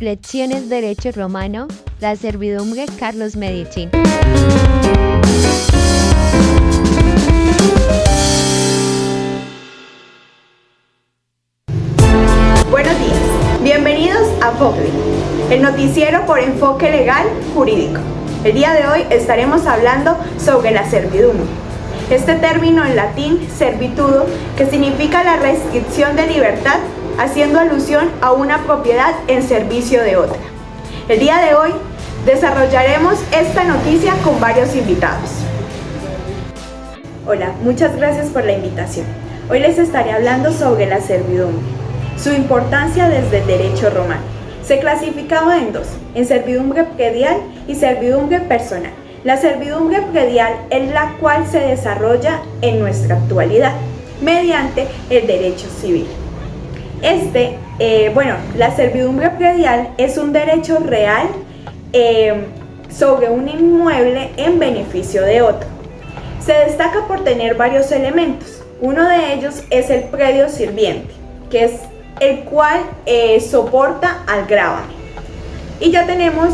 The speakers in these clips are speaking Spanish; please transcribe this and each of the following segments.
Reflexiones Derecho Romano, la servidumbre Carlos Medici. Buenos días, bienvenidos a FOCLE, el noticiero por enfoque legal jurídico. El día de hoy estaremos hablando sobre la servidumbre. Este término en latín, servitudo, que significa la restricción de libertad, haciendo alusión a una propiedad en servicio de otra. El día de hoy desarrollaremos esta noticia con varios invitados. Hola, muchas gracias por la invitación. Hoy les estaré hablando sobre la servidumbre, su importancia desde el derecho romano. Se clasificaba en dos, en servidumbre predial y servidumbre personal. La servidumbre predial es la cual se desarrolla en nuestra actualidad mediante el derecho civil. La servidumbre predial es un derecho real sobre un inmueble en beneficio de otro. Se destaca por tener varios elementos. Uno de ellos es el predio sirviente, que es el cual soporta al gravamen. Y ya tenemos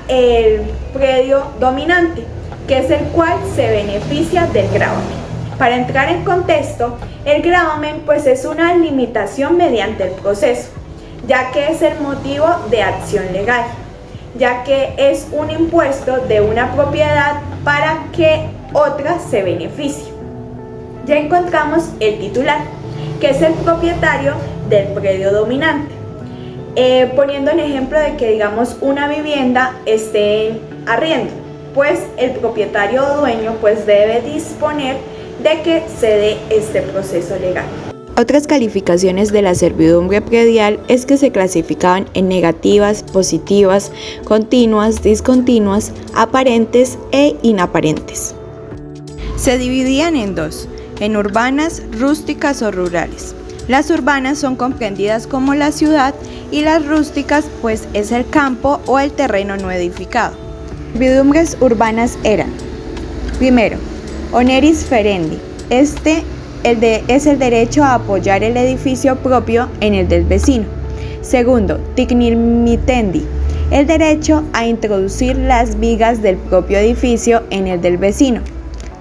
el predio dominante, que es el cual se beneficia del gravamen. Para entrar en contexto, el gravamen pues es una limitación mediante el proceso, ya que es el motivo de acción legal, ya que es un impuesto de una propiedad para que otra se beneficie. Ya encontramos el titular, que es el propietario del predio dominante. Poniendo el ejemplo de que digamos una vivienda esté en arriendo, pues el propietario o dueño pues debe disponer de que se dé este proceso legal. Otras calificaciones de la servidumbre predial es que se clasificaban en negativas, positivas, continuas, discontinuas, aparentes e inaparentes. Se dividían en dos, en urbanas, rústicas o rurales. Las urbanas son comprendidas como la ciudad y las rústicas pues es el campo o el terreno no edificado. Servidumbres urbanas eran: primero, oneris ferendi, es el derecho a apoyar el edificio propio en el del vecino. Segundo, tignitimitendi, el derecho a introducir las vigas del propio edificio en el del vecino.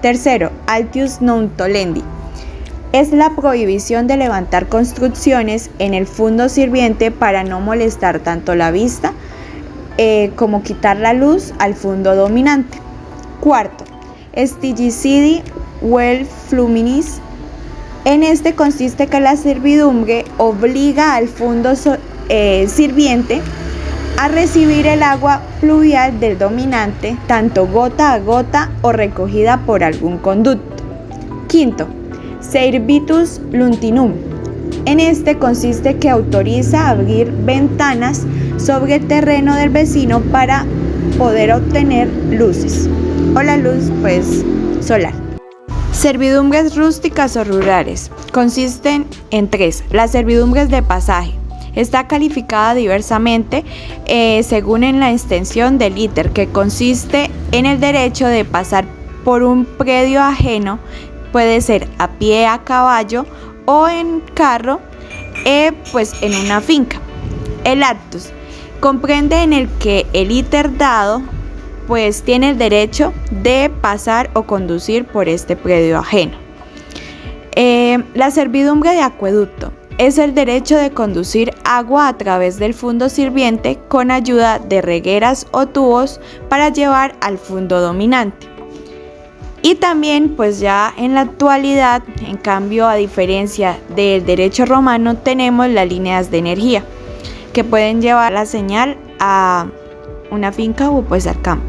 Tercero, altius non tolendi, es la prohibición de levantar construcciones en el fundo sirviente para no molestar tanto la vista como quitar la luz al fundo dominante. Cuarto, stillicidi vel fluminis, en este consiste que la servidumbre obliga al fundo sirviente a recibir el agua pluvial del dominante, tanto gota a gota o recogida por algún conducto. Quinto, servitus luntinum, en este consiste que autoriza abrir ventanas sobre el terreno del vecino para poder obtener luces, o la luz solar. Servidumbres rústicas o rurales consisten en tres. Las servidumbres de pasaje está calificada diversamente según en la extensión del íter, que consiste en el derecho de pasar por un predio ajeno, puede ser a pie, a caballo o en carro, en una finca. El actus comprende en el que el íter dado pues tiene el derecho de pasar o conducir por este predio ajeno. La servidumbre de acueducto es el derecho de conducir agua a través del fundo sirviente con ayuda de regueras o tubos para llevar al fundo dominante. Y también pues ya en la actualidad, en cambio, a diferencia del derecho romano, tenemos las líneas de energía que pueden llevar la señal a una finca o pues al campo.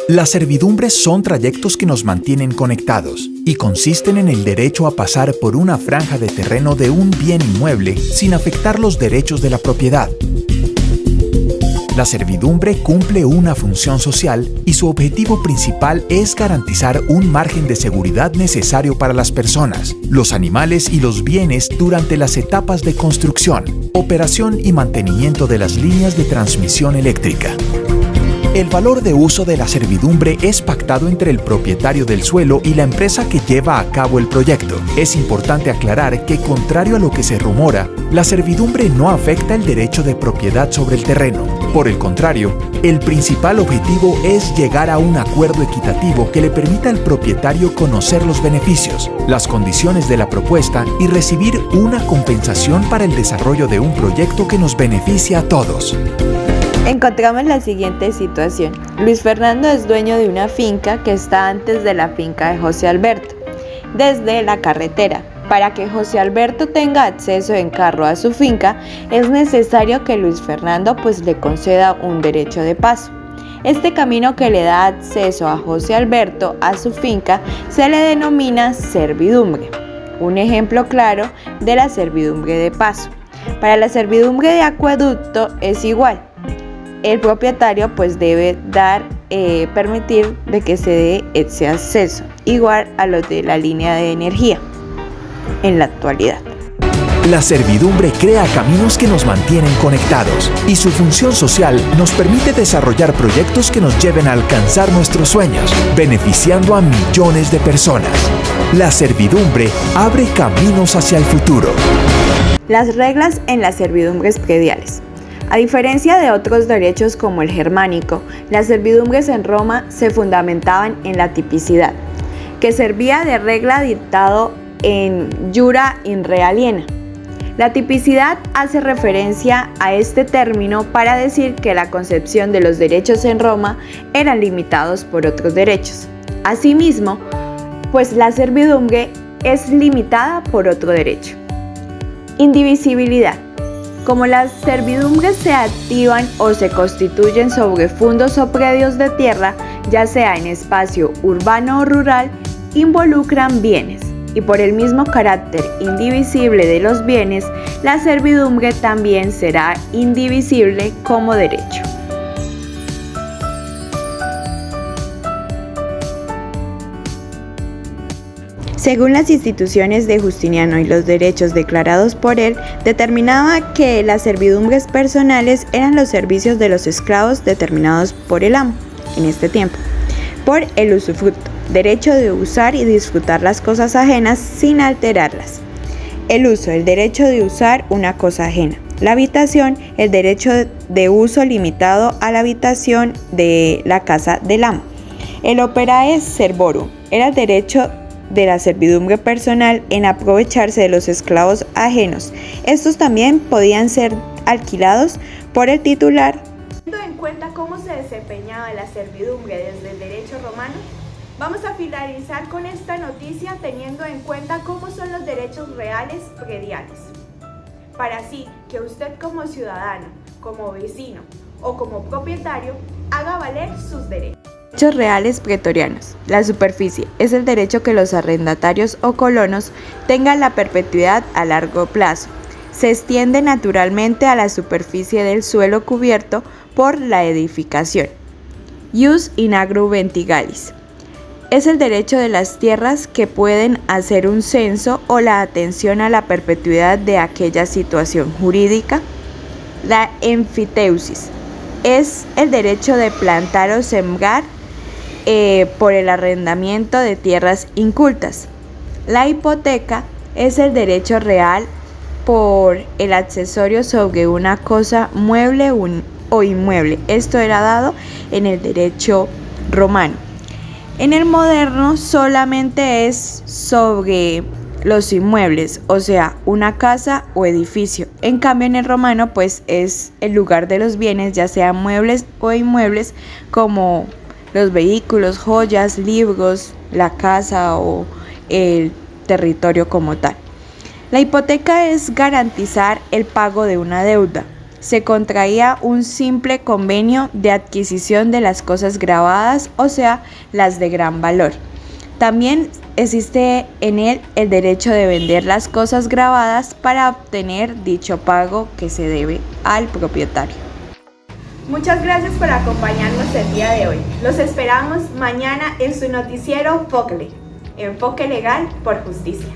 Las servidumbres son trayectos que nos mantienen conectados y consisten en el derecho a pasar por una franja de terreno de un bien inmueble sin afectar los derechos de la propiedad. La servidumbre cumple una función social y su objetivo principal es garantizar un margen de seguridad necesario para las personas, los animales y los bienes durante las etapas de construcción, operación y mantenimiento de las líneas de transmisión eléctrica. El valor de uso de la servidumbre es pactado entre el propietario del suelo y la empresa que lleva a cabo el proyecto. Es importante aclarar que, contrario a lo que se rumora, la servidumbre no afecta el derecho de propiedad sobre el terreno. Por el contrario, el principal objetivo es llegar a un acuerdo equitativo que le permita al propietario conocer los beneficios, las condiciones de la propuesta y recibir una compensación para el desarrollo de un proyecto que nos beneficie a todos. Encontramos la siguiente situación. Luis Fernando es dueño de una finca que está antes de la finca de José Alberto, desde la carretera. Para que José Alberto tenga acceso en carro a su finca, es necesario que Luis Fernando le conceda un derecho de paso. Este camino que le da acceso a José Alberto a su finca se le denomina servidumbre. Un ejemplo claro de la servidumbre de paso. Para la servidumbre de acueducto es igual. El propietario debe permitir de que se dé ese acceso, igual a lo de la línea de energía en la actualidad. La servidumbre crea caminos que nos mantienen conectados y su función social nos permite desarrollar proyectos que nos lleven a alcanzar nuestros sueños, beneficiando a millones de personas. La servidumbre abre caminos hacia el futuro. Las reglas en las servidumbres prediales. A diferencia de otros derechos como el germánico, las servidumbres en Roma se fundamentaban en la tipicidad, que servía de regla dictado en Jura in re aliena. La tipicidad hace referencia a este término para decir que la concepción de los derechos en Roma eran limitados por otros derechos. Asimismo, la servidumbre es limitada por otro derecho. Indivisibilidad. Como las servidumbres se activan o se constituyen sobre fundos o predios de tierra, ya sea en espacio urbano o rural, involucran bienes, y por el mismo carácter indivisible de los bienes, la servidumbre también será indivisible como derecho. Según las instituciones de Justiniano y los derechos declarados por él, determinaba que las servidumbres personales eran los servicios de los esclavos determinados por el amo, en este tiempo, por el usufructo, derecho de usar y disfrutar las cosas ajenas sin alterarlas. El uso, el derecho de usar una cosa ajena. La habitación, el derecho de uso limitado a la habitación de la casa del amo. El operae servorum, era el derecho de la servidumbre personal en aprovecharse de los esclavos ajenos. Estos también podían ser alquilados por el titular. Teniendo en cuenta cómo se desempeñaba la servidumbre desde el derecho romano, vamos a finalizar con esta noticia teniendo en cuenta cómo son los derechos reales prediales, para así que usted como ciudadano, como vecino o como propietario haga valer sus derechos. Derechos reales pretorianos. La superficie es el derecho que los arrendatarios o colonos tengan la perpetuidad a largo plazo. Se extiende naturalmente a la superficie del suelo cubierto por la edificación. Ius in agro ventigalis. Es el derecho de las tierras que pueden hacer un censo o la atención a la perpetuidad de aquella situación jurídica. La enfiteusis es el derecho de plantar o sembrar por el arrendamiento de tierras incultas. La hipoteca es el derecho real por el accesorio sobre una cosa mueble o inmueble. Esto era dado en el derecho romano. En el moderno solamente es sobre los inmuebles, o sea, una casa o edificio. En cambio, en el romano es el lugar de los bienes, ya sean muebles o inmuebles, como los vehículos, joyas, libros, la casa o el territorio como tal. La hipoteca es garantizar el pago de una deuda. Se contraía un simple convenio de adquisición de las cosas grabadas, o sea, las de gran valor. También existe en él el derecho de vender las cosas grabadas para obtener dicho pago que se debe al propietario. Muchas gracias por acompañarnos el día de hoy. Los esperamos mañana en su noticiero FOCLE, Enfoque Legal por Justicia.